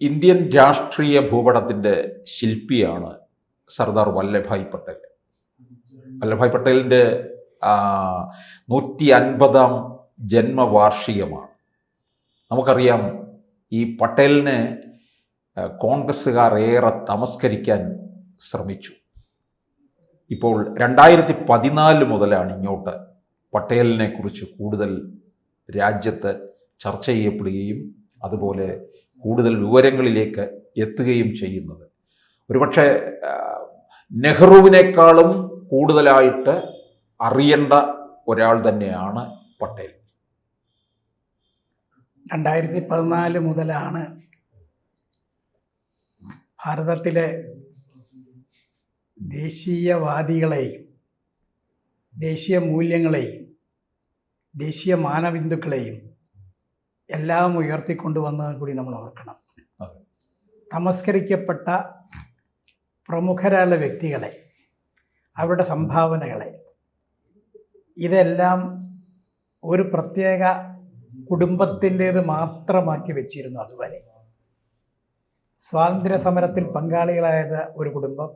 Indian രാഷ്ട്രീയ ഭൂപടത്തിൻ്റെ ശില്പിയാണ് സർദാർ വല്ലഭായ് പട്ടേൽ. വല്ലഭായ് പട്ടേലിൻ്റെ 150-ാം ജന്മവാർഷികമാണ്. നമുക്കറിയാം, ഈ പട്ടേലിനെ കോൺഗ്രസ്സുകാർ ഏറെ തമസ്കരിക്കാൻ ശ്രമിച്ചു. ഇപ്പോൾ 2014 മുതലാണ് ഇങ്ങോട്ട് പട്ടേലിനെ കുറിച്ച് കൂടുതൽ രാജ്യത്ത് ചർച്ച ചെയ്യപ്പെടുകയും അതുപോലെ കൂടുതൽ വിവരങ്ങളിലേക്ക് എത്തുകയും ചെയ്യുന്നത്. ഒരുപക്ഷെ നെഹ്റുവിനേക്കാളും കൂടുതലായിട്ട് അറിയേണ്ട ഒരാൾ തന്നെയാണ് പട്ടേൽ. 2014 മുതലാണ് ഭാരതത്തിലെ ദേശീയവാദികളെയും ദേശീയ മൂല്യങ്ങളെയും ദേശീയ മാനബിന്ദുക്കളെയും എല്ലാം ഉയർത്തിക്കൊണ്ടുവന്നത് കൂടി നമ്മൾ ഓർക്കണം. തമസ്കരിക്കപ്പെട്ട പ്രമുഖരായ വ്യക്തികളെ, അവരുടെ സംഭാവനകളെ, ഇതെല്ലാം ഒരു പ്രത്യേക കുടുംബത്തിൻ്റേത് മാത്രമാക്കി വെച്ചിരുന്നു. അതുവരെ സ്വാതന്ത്ര്യ സമരത്തിൽ പങ്കാളികളായത് ഒരു കുടുംബം,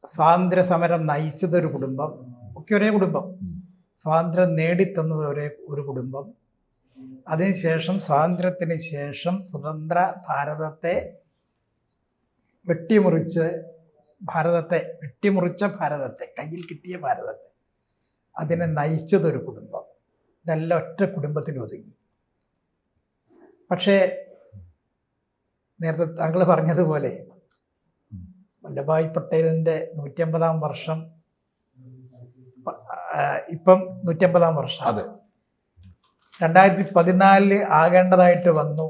സ്വാതന്ത്ര്യ സമരം നയിച്ചതൊരു കുടുംബം, ഒക്കെ ഒരേ കുടുംബം. സ്വാതന്ത്ര്യം നേടിത്തന്നത് ഒരു കുടുംബം. അതിനുശേഷം സ്വാതന്ത്ര്യത്തിന് ശേഷം സ്വതന്ത്ര ഭാരതത്തെ വെട്ടിമുറിച്ച ഭാരതത്തെ കയ്യിൽ കിട്ടിയ ഭാരതത്തെ അതിനെ നയിച്ചതൊരു കുടുംബം. ഇതെല്ലാം ഒറ്റ കുടുംബത്തിൽ ഒതുങ്ങി. പക്ഷേ നേരത്തെ താങ്കൾ പറഞ്ഞതുപോലെ വല്ലഭായ് പട്ടേലിൻ്റെ 150-ാം വർഷം, ഇപ്പം 150-ാം വർഷം, അതെ, 2014 ആകേണ്ടതായിട്ട് വന്നു.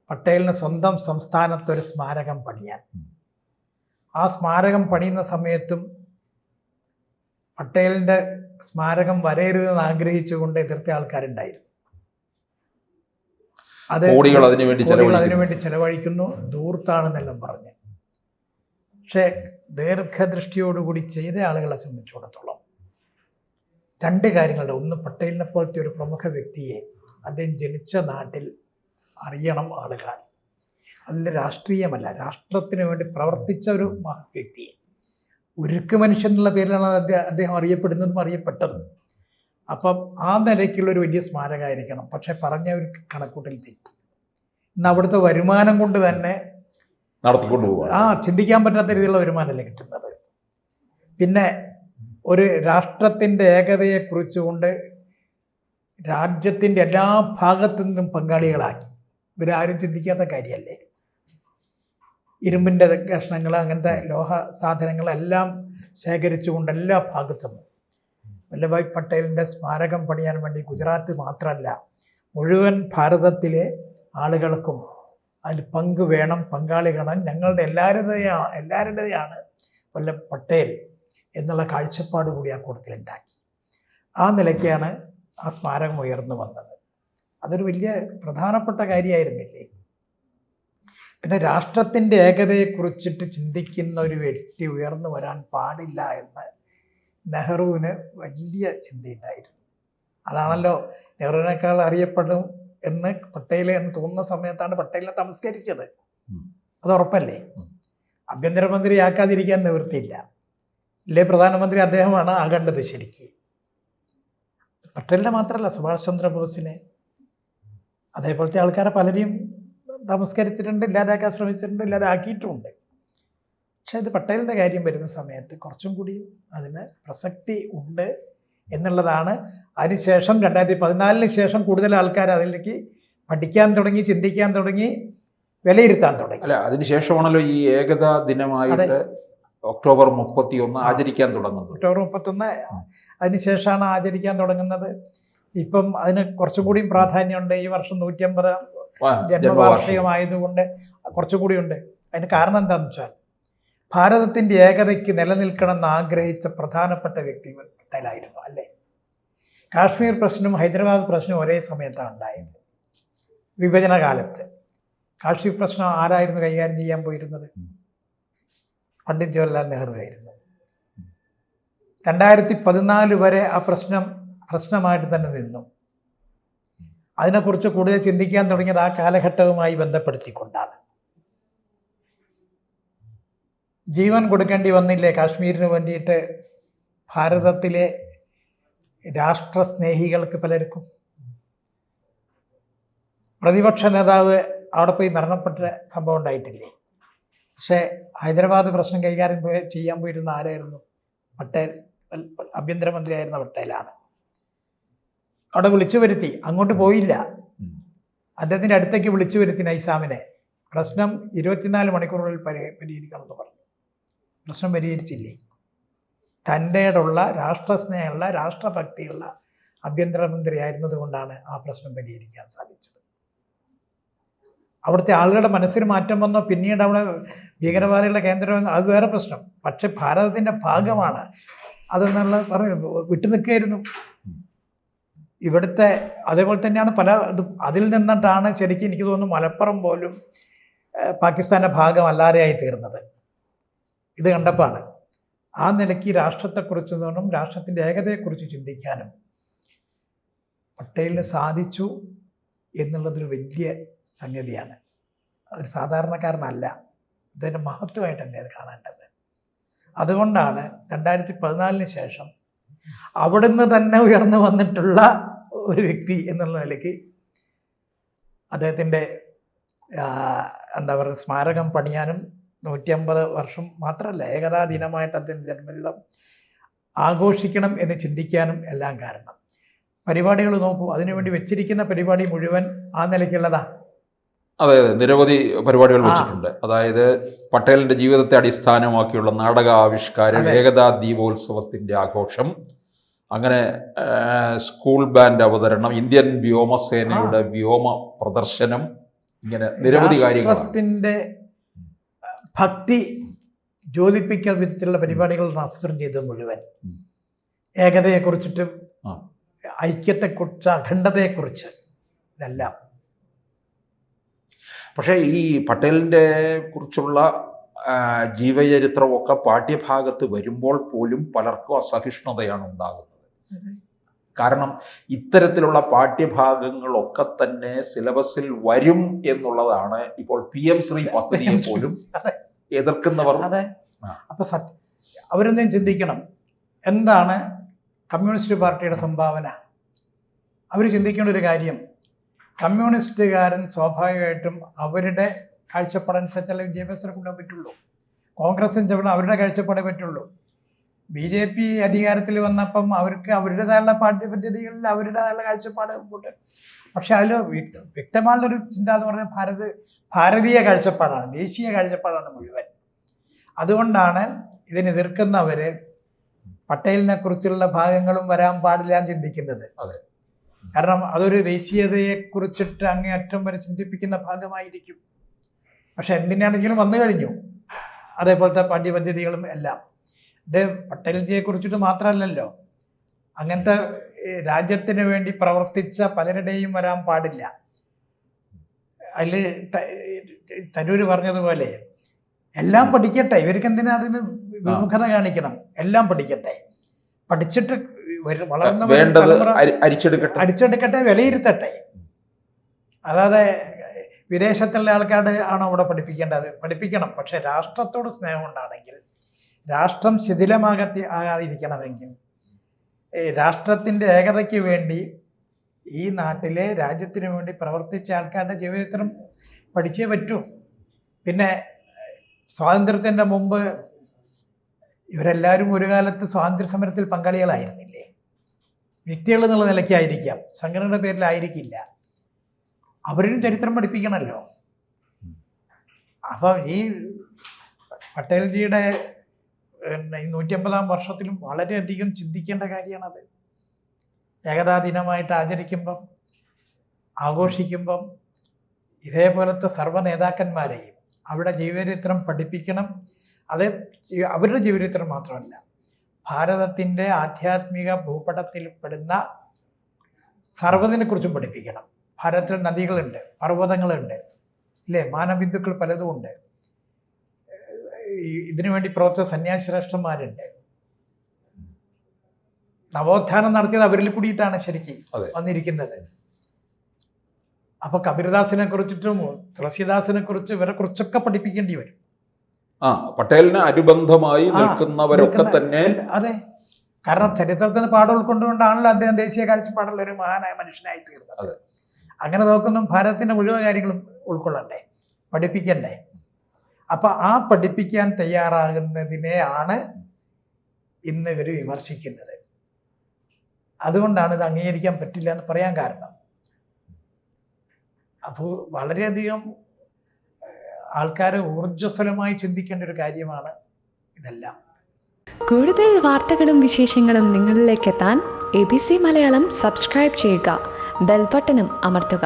പട്ടേലിന് സ്വന്തം സംസ്ഥാനത്തൊരു സ്മാരകം പണിയാൻ. ആ സ്മാരകം പണിയുന്ന സമയത്തും പട്ടേലിൻ്റെ സ്മാരകം വരരുതെന്ന് ആഗ്രഹിച്ചുകൊണ്ട് എതിർത്ത ആൾക്കാരുണ്ടായിരുന്നു. അത് കോടികൾ അതിനുവേണ്ടി ചെലവഴിക്കുന്നു, ധൂർത്താണെന്നെല്ലാം പറഞ്ഞ്. പക്ഷേ ദീർഘദൃഷ്ടിയോടുകൂടി ചെയ്ത ആളുകളെ സംബന്ധിച്ചിടത്തോളം രണ്ട് കാര്യങ്ങളുണ്ട്. ഒന്ന്, പട്ടേലിനെ പോലത്തെ ഒരു പ്രമുഖ വ്യക്തിയെ അദ്ദേഹം ജനിച്ച നാട്ടിൽ അറിയണം ആളുകൾ. അതിൽ രാഷ്ട്രീയമല്ല, രാഷ്ട്രത്തിന് വേണ്ടി പ്രവർത്തിച്ച ഒരു മഹത് വ്യക്തിയെ, ഉരുക്ക് മനുഷ്യൻ എന്നുള്ള പേരിലാണ് അദ്ദേഹം അറിയപ്പെടുന്നതും അറിയപ്പെട്ടതും. അപ്പം ആ നിലയ്ക്കുള്ളൊരു വലിയ സ്മാരകമായിരിക്കണം. പക്ഷെ പറഞ്ഞ ഒരു കണക്കൂട്ടൽ തെറ്റി. ഇന്ന് അവിടുത്തെ വരുമാനം കൊണ്ട് തന്നെ ചിന്തിക്കാൻ പറ്റാത്ത രീതിയിലുള്ള വരുമാനമല്ലേ കിട്ടുന്നത്. പിന്നെ ഒരു രാഷ്ട്രത്തിൻ്റെ ഏകതയെക്കുറിച്ചുകൊണ്ട് രാജ്യത്തിൻ്റെ എല്ലാ ഭാഗത്തു നിന്നും പങ്കാളികളാക്കി. ഇവരാരും ചിന്തിക്കാത്ത കാര്യമല്ലേ. ഇരുമ്പിൻ്റെ കഷ്ണങ്ങൾ, അങ്ങനത്തെ ലോഹ സാധനങ്ങളെല്ലാം ശേഖരിച്ചുകൊണ്ട് എല്ലാ ഭാഗത്തും വല്ലഭായ് പട്ടേലിൻ്റെ സ്മാരകം പണിയാൻ വേണ്ടി ഗുജറാത്ത് മാത്രമല്ല, മുഴുവൻ ഭാരതത്തിലെ ആളുകൾക്കും അതിൽ പങ്ക് വേണം, പങ്കാളികളാണ്, ഞങ്ങളുടെ എല്ലാവരുടെയാണ് പട്ടേൽ എന്നുള്ള കാഴ്ചപ്പാട് കൂടി ആ കൂട്ടത്തിലുണ്ടാക്കി. ആ നിലയ്ക്കാണ് ആ സ്മാരകം ഉയർന്നു വന്നത്. അതൊരു വലിയ പ്രധാനപ്പെട്ട കാര്യമായിരുന്നില്ലേ. പിന്നെ രാഷ്ട്രത്തിൻ്റെ ഏകതയെക്കുറിച്ചിട്ട് ചിന്തിക്കുന്ന ഒരു വ്യക്തി ഉയർന്നു വരാൻ പാടില്ല എന്ന് നെഹ്റുവിന് വലിയ ചിന്തയുണ്ടായിരുന്നു. അതാണല്ലോ നെഹ്റുവിനേക്കാൾ അറിയപ്പെടും എന്ന് പട്ടേൽ എന്ന് തോന്നുന്ന സമയത്താണ് പട്ടേലിനെ തമസ്കരിച്ചത്. അത് ഉറപ്പല്ലേ. ആഭ്യന്തരമന്ത്രിയാക്കാതിരിക്കാൻ നിവൃത്തിയില്ല. ഇല്ലേ പ്രധാനമന്ത്രി അദ്ദേഹമാണ് ആകേണ്ടത് ശരിക്ക്. പട്ടേലിനെ മാത്രമല്ല, സുഭാഷ് ചന്ദ്രബോസിനെ, അതേപോലത്തെ ആൾക്കാരെ പലരെയും തമസ്കരിച്ചിട്ടുണ്ട്, ഇല്ലാതാക്കാൻ ശ്രമിച്ചിട്ടുണ്ട്, ഇല്ലാതാക്കിയിട്ടുമുണ്ട്. പക്ഷേ ഇത് പട്ടേലിൻ്റെ കാര്യം വരുന്ന സമയത്ത് കുറച്ചും കൂടി അതിന് പ്രസക്തി ഉണ്ട് എന്നുള്ളതാണ്. അതിനുശേഷം 2014 ശേഷം കൂടുതൽ ആൾക്കാർ അതിലേക്ക് പഠിക്കാൻ തുടങ്ങി, ചിന്തിക്കാൻ തുടങ്ങി, വിലയിരുത്താൻ തുടങ്ങി. അല്ല, അതിനുശേഷമാണല്ലോ ഈ ഏകതാ ദിനമായിട്ട് ഒക്ടോബർ 31 ആചരിക്കാൻ തുടങ്ങുന്നത്. ഒക്ടോബർ 31 അതിനുശേഷമാണ് ആചരിക്കാൻ തുടങ്ങുന്നത്. ഇപ്പം അതിന് കുറച്ചും കൂടിയും പ്രാധാന്യമുണ്ട്. ഈ വർഷം 150 ജന്മവാർഷികമായതുകൊണ്ട് കുറച്ചും കൂടി ഉണ്ട്. അതിന് കാരണം എന്താണെന്ന് വെച്ചാൽ ഭാരതത്തിൻ്റെ ഏകതയ്ക്ക് നിലനിൽക്കണമെന്ന് ആഗ്രഹിച്ച പ്രധാനപ്പെട്ട വ്യക്തി പട്ടേലായിരുന്നു, അല്ലേ. കാശ്മീർ പ്രശ്നവും ഹൈദരാബാദ് പ്രശ്നവും ഒരേ സമയത്താണ് ഉണ്ടായത്. വിഭജന കാലത്ത് കാശ്മീർ പ്രശ്നം ആരായിരുന്നു കൈകാര്യം ചെയ്യാൻ പോയിരുന്നത്? പണ്ഡിറ്റ് ജവഹർലാൽ നെഹ്റു ആയിരുന്നു. 2014 വരെ ആ പ്രശ്നമായിട്ട് തന്നെ നിന്നു. അതിനെക്കുറിച്ച് കൂടുതൽ ചിന്തിക്കാൻ തുടങ്ങിയത് ആ കാലഘട്ടവുമായി ബന്ധപ്പെടുത്തിക്കൊണ്ടാണ്. ജീവൻ കൊടുക്കേണ്ടി വന്നില്ലേ കാശ്മീരിന് വേണ്ടിയിട്ട് ഭാരതത്തിലെ രാഷ്ട്രസ്നേഹികൾക്ക് പലർക്കും? പ്രതിപക്ഷ നേതാവ് അവിടെ പോയി മരണപ്പെട്ട സംഭവം ഉണ്ടായിട്ടില്ലേ? പക്ഷേ ഹൈദരാബാദ് പ്രശ്നം കൈകാര്യം ചെയ്യാൻ പോയിരുന്ന ആരായിരുന്നു? പട്ടേൽ, ആഭ്യന്തരമന്ത്രിയായിരുന്ന പട്ടേലാണ്. അവിടെ വിളിച്ചു വരുത്തി, അങ്ങോട്ട് പോയില്ല. അദ്ദേഹത്തിൻ്റെ അടുത്തേക്ക് വിളിച്ചു വരുത്തി നൈസാമിനെ. പ്രശ്നം 24 മണിക്കൂറുകളിൽ പരിഹരിക്കണമെന്ന് പറഞ്ഞു. പ്രശ്നം പരിഹരിച്ചില്ലേ? തൻ്റെയുള്ള രാഷ്ട്രസ്നേഹമുള്ള രാഷ്ട്രഭക്തിയുള്ള ആഭ്യന്തരമന്ത്രി ആയിരുന്നത് കൊണ്ടാണ് ആ പ്രശ്നം പരിഹരിക്കാൻ സാധിച്ചത്. അവിടുത്തെ ആളുകളുടെ മനസ്സിന് മാറ്റം വന്നോ, പിന്നീട് അവിടെ ഭീകരവാദികളുടെ കേന്ദ്രം, അത് വേറെ പ്രശ്നം. പക്ഷെ ഭാരതത്തിൻ്റെ ഭാഗമാണ് അതെന്നുള്ള പറഞ്ഞു വിട്ടുനിൽക്കുകയായിരുന്നു. ഇവിടുത്തെ അതേപോലെ തന്നെയാണ് പല ഇതും. അതിൽ നിന്നിട്ടാണ് ശരിക്കും എനിക്ക് തോന്നുന്നു മലപ്പുറം പോലും പാകിസ്ഥാൻ്റെ ഭാഗമല്ലാതെയായി തീർന്നത്. ഇത് കണ്ടപ്പോഴാണ്. ആ നിലയ്ക്ക് രാഷ്ട്രത്തെക്കുറിച്ച് നിന്നും രാഷ്ട്രത്തിൻ്റെ ഏകതയെക്കുറിച്ച് ചിന്തിക്കാനും പട്ടേലിന് സാധിച്ചു എന്നുള്ളതൊരു വലിയ സംഗതിയാണ്. ഒരു സാധാരണക്കാരനല്ല, ഇതിൻ്റെ മഹത്വമായിട്ടല്ലേ അത് കാണേണ്ടത്. അതുകൊണ്ടാണ് 2014 ശേഷം അവിടുന്ന് തന്നെ ഉയർന്നു വന്നിട്ടുള്ള ഒരു വ്യക്തി എന്നുള്ള നിലയ്ക്ക് അദ്ദേഹത്തിൻ്റെ എന്താ പറയുക സ്മാരകം പണിയാനും 150 വർഷം മാത്രമല്ല ഏകതാ ദിനമായിട്ട് അദ്ദേഹത്തിൻ്റെ ജന്മദിനം ആഘോഷിക്കണം എന്ന് ചിന്തിക്കാനും എല്ലാം കാരണം. പരിപാടികൾ നോക്കൂ, അതിനുവേണ്ടി വെച്ചിരിക്കുന്ന പരിപാടി മുഴുവൻ ആ നിലയ്ക്കുള്ളതാ. അതെ, നിരവധി പരിപാടികൾ വെച്ചിട്ടുണ്ട്. അതായത് പട്ടേലിന്റെ ജീവിതത്തെ അടിസ്ഥാനമാക്കിയുള്ള നാടകാവിഷ്കാരം, ഏകതാ ദീപോത്സവത്തിന്റെ ആഘോഷം, അങ്ങനെ സ്കൂൾ ബാൻഡ് അവതരണം, ഇന്ത്യൻ വ്യോമസേനയുടെ വ്യോമ പ്രദർശനം, ഇങ്ങനെ നിരവധി കാര്യങ്ങൾ. ഭക്തി ജ്യോതിപ്പിക്കൽ വിധത്തിലുള്ള പരിപാടികൾ ആസൂത്രണം ചെയ്തത് മുഴുവൻ ഏകതയെക്കുറിച്ചിട്ടും ഐക്യത്തെക്കുറിച്ച് അഖണ്ഡതയെക്കുറിച്ച് ഇതെല്ലാം. പക്ഷേ ഈ പട്ടേലിൻ്റെ കുറിച്ചുള്ള ജീവചരിത്രമൊക്കെ പാഠ്യഭാഗത്ത് വരുമ്പോൾ പോലും പലർക്കും അസഹിഷ്ണുതയാണ് ഉണ്ടാകുന്നത്. കാരണം ഇത്തരത്തിലുള്ള പാഠ്യഭാഗങ്ങളൊക്കെ തന്നെ സിലബസിൽ വരും എന്നുള്ളതാണ് ഇപ്പോൾ PM ശ്രീ പദ്ധതിയെ പോലും എതിർക്കുന്നവർ. അതെ, അപ്പൊ അവരെന്തും ചിന്തിക്കണം, എന്താണ് കമ്മ്യൂണിസ്റ്റ് പാർട്ടിയുടെ സംഭാവന? അവർ ചിന്തിക്കേണ്ട ഒരു കാര്യം, കമ്മ്യൂണിസ്റ്റുകാരൻ സ്വാഭാവികമായിട്ടും അവരുടെ കാഴ്ചപ്പാടനുസരിച്ചല്ലേ വിദ്യാഭ്യാസത്തിന് കൊണ്ടുപോകാൻ പറ്റുള്ളൂ. കോൺഗ്രസ് അവരുടെ കാഴ്ചപ്പാടേ പറ്റുള്ളൂ. BJP അധികാരത്തിൽ വന്നപ്പം അവർക്ക് അവരുടേതായുള്ള പാഠ്യപദ്ധതികളിൽ അവരുടേതായുള്ള കാഴ്ചപ്പാട് ഉണ്ട്. പക്ഷെ അതിൽ വ്യക്തമായുള്ളൊരു ചിന്ത എന്ന് പറഞ്ഞാൽ ഭാരതീയ കാഴ്ചപ്പാടാണ്, ദേശീയ കാഴ്ചപ്പാടാണ് മുഴുവൻ. അതുകൊണ്ടാണ് ഇതിനെ എതിർക്കുന്നവർ പട്ടേലിനെ കുറിച്ചുള്ള ഭാഗങ്ങളും വരാൻ പാടില്ല എന്ന് ചിന്തിക്കുന്നത്. കാരണം അതൊരു ദേശീയതയെക്കുറിച്ചിട്ട് അങ്ങേയറ്റം വരെ ചിന്തിപ്പിക്കുന്ന ഭാഗമായിരിക്കും. പക്ഷെ എന്തിനാണെങ്കിലും വന്നു കഴിഞ്ഞു അതേപോലത്തെ പാഠ്യപദ്ധതികളും എല്ലാം. ഇത് പട്ടേൽജിയെ കുറിച്ചിട്ട് മാത്രമല്ലല്ലോ, അങ്ങനത്തെ രാജ്യത്തിന് വേണ്ടി പ്രവർത്തിച്ച പലരുടെയും വരാൻ പാടില്ല. അതിൽ തരൂർ പറഞ്ഞതുപോലെ എല്ലാം പഠിക്കട്ടെ, ഇവർക്ക് എന്തിനാ അതിന് വിമുഖത കാണിക്കണം? എല്ലാം പഠിക്കട്ടെ, പഠിച്ചിട്ട് വളർന്ന അടിച്ചെടുക്കട്ടെ, വിലയിരുത്തട്ടെ. അതായത് വിദേശത്തുള്ള ആൾക്കാരുടെ ആണോ അവിടെ പഠിപ്പിക്കണം. പക്ഷെ രാഷ്ട്രത്തോട് സ്നേഹം ഉണ്ടാണെങ്കിൽ, രാഷ്ട്രം ആകാതിരിക്കണമെങ്കിൽ, രാഷ്ട്രത്തിൻ്റെ ഏകതയ്ക്ക് വേണ്ടി ഈ നാട്ടിലെ രാജ്യത്തിന് വേണ്ടി പ്രവർത്തിച്ച ആൾക്കാരുടെ ജീവചരിത്രം പഠിച്ചേ പറ്റൂ. പിന്നെ സ്വാതന്ത്ര്യത്തിൻ്റെ മുമ്പ് ഇവരെല്ലാവരും ഒരു കാലത്ത് സ്വാതന്ത്ര്യ സമരത്തിൽ പങ്കാളികളായിരുന്നില്ലേ? വ്യക്തികൾ എന്നുള്ള നിലയ്ക്കായിരിക്കാം, സംഘടനയുടെ പേരിലായിരിക്കില്ല. അവരും ചരിത്രം പഠിപ്പിക്കണമല്ലോ. അപ്പം ഈ പട്ടേൽജിയുടെ ഈ 150-ാം വർഷത്തിലും വളരെയധികം ചിന്തിക്കേണ്ട കാര്യമാണത്. ഏകതാ ദിനമായിട്ട് ആചരിക്കുമ്പം, ആഘോഷിക്കുമ്പം ഇതേപോലത്തെ സർവ്വ നേതാക്കന്മാരെയും അവരുടെ ജീവചരിത്രം പഠിപ്പിക്കണം. അത് അവരുടെ ജീവചരിത്രം മാത്രമല്ല, ഭാരതത്തിൻ്റെ ആധ്യാത്മിക ഭൂപടത്തിൽ പെടുന്ന സർവ്വതിനെക്കുറിച്ചും പഠിപ്പിക്കണം. ഭാരതത്തിൽ നദികളുണ്ട്, പർവ്വതങ്ങളുണ്ട്, ഇല്ലേ, മാനബിന്ദുക്കൾ പലതുമുണ്ട്. ഇതിനുവേണ്ടി പ്രവർത്തിച്ച സന്യാസിശ്രേഷ്ഠന്മാരുണ്ട്. നവോത്ഥാനം നടത്തിയത് അവരിൽ കൂടിയിട്ടാണ് ശരിക്കും വന്നിരിക്കുന്നത്. അപ്പോൾ കബീർദാസിനെ കുറിച്ചിട്ടും തുളസിദാസിനെ കുറിച്ച് ഇവരെ കുറിച്ചൊക്കെ പഠിപ്പിക്കേണ്ടി വരും. പട്ടേലിന് അനുബന്ധമായി നിൽക്കുന്നവരൊക്കെ തന്നെ. അതെ, കാരണം ചരിത്രത്തിന് പാഠം ഉൾക്കൊണ്ടുകൊണ്ടാണല്ലോ അദ്ദേഹം ദേശീയ കാഴ്ചപ്പാടുള്ള ഒരു മഹാനായ മനുഷ്യനായി തീർന്നത്. അങ്ങനെ നോക്കുമ്പോൾ ഭാരതത്തിൻ്റെ മുഴുവൻ കാര്യങ്ങളും ഉൾക്കൊള്ളണ്ടേ, പഠിപ്പിക്കണ്ടേ? അപ്പം ആ പഠിപ്പിക്കാൻ തയ്യാറാകുന്നതിനെയാണ് ഇന്ന് ഇവർ വിമർശിക്കുന്നത്. അതുകൊണ്ടാണ് ഇത് അംഗീകരിക്കാൻ പറ്റില്ല എന്ന് പറയാൻ കാരണം. അപ്പോൾ വളരെയധികം ആൾക്കാർ ഊർജ്ജസ്വലമായി ചിന്തിക്കേണ്ട ഒരു കാര്യമാണ് ഇതെല്ലാം. കൂടുതൽ വാർത്തകളും വിശേഷങ്ങളും നിങ്ങളിലേക്ക് എത്താൻ ABC മലയാളം സബ്സ്ക്രൈബ് ചെയ്യുക, ബെൽ ബട്ടണും അമർത്തുക.